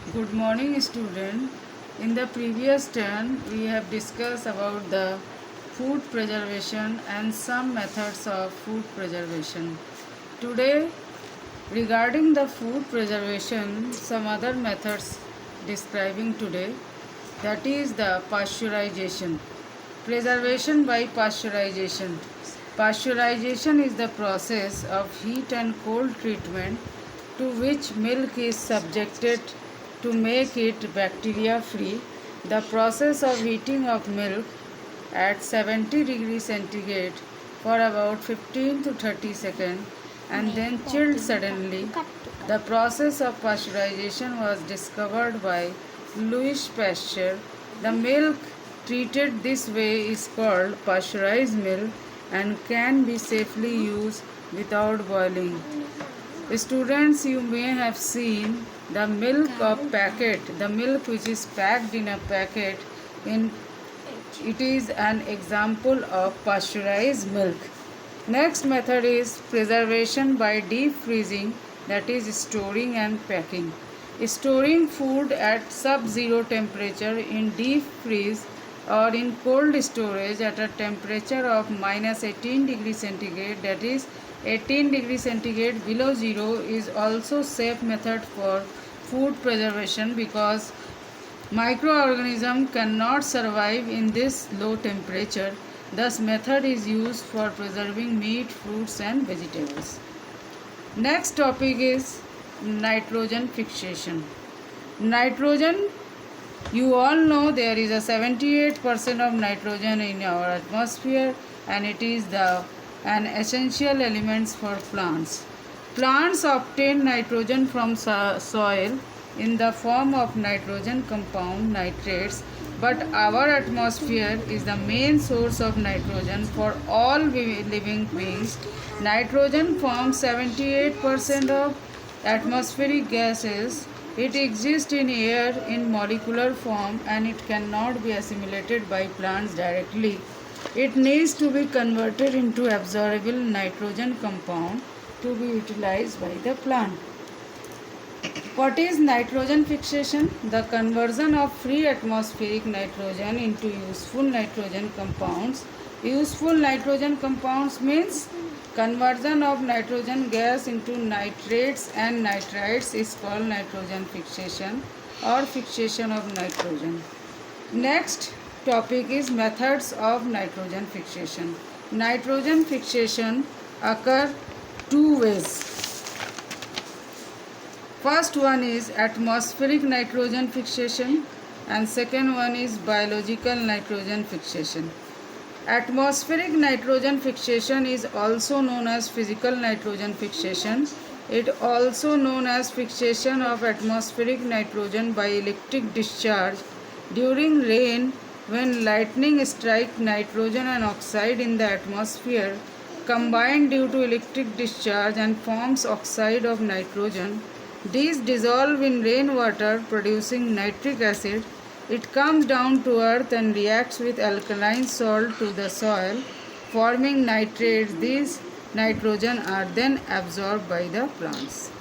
Good morning, student. In the previous turn, we have discussed about the food preservation and some methods of food preservation. Today, regarding the food preservation, some other methods describing today, that is the pasteurization. Preservation by pasteurization. Pasteurization is the process of heat and cold treatment to which milk is subjected to make it bacteria free. The process of heating of milk at 70 degrees centigrade for about 15 to 30 seconds and then chilled suddenly. The process of pasteurization was discovered by Louis Pasteur. The milk treated this way is called pasteurized milk and can be safely used without boiling. Students, you may have seen the milk of packet, the milk which is packed in a packet. It is an example of pasteurized milk. Next method is preservation by deep freezing, that is storing and packing. Storing food at sub-zero temperature in deep freeze or in cold storage at a temperature of minus 18 degrees centigrade, that is 18 degrees centigrade below zero, is also safe method for food preservation because microorganisms cannot survive in this low temperature. Thus method is used for preserving meat, fruits and vegetables. Next topic is nitrogen fixation. Nitrogen, you all know there is a 78% of nitrogen in our atmosphere and it is an essential element for plants. Plants obtain nitrogen from soil in the form of nitrogen compound nitrates, but our atmosphere is the main source of nitrogen for all living beings. Nitrogen forms 78% of atmospheric gases. It exists in air in molecular form and it cannot be assimilated by plants directly. It needs to be converted into absorbable nitrogen compound to be utilized by the plant. What is nitrogen fixation? The conversion of free atmospheric nitrogen into useful nitrogen compounds. Useful nitrogen compounds means conversion of nitrogen gas into nitrates and nitrites is called nitrogen fixation or fixation of nitrogen. Next topic is methods of nitrogen fixation. Nitrogen fixation occur two ways. First one is atmospheric nitrogen fixation and second one is biological nitrogen fixation. Atmospheric nitrogen fixation is also known as physical nitrogen fixation. It also known as fixation of atmospheric nitrogen by electric discharge during rain when lightning strikes nitrogen and oxide in the atmosphere combine due to electric discharge and forms oxide of nitrogen. These dissolve in rainwater producing nitric acid. It comes down to earth and reacts with alkaline salt to the soil, forming nitrates. These nitrogen are then absorbed by the plants.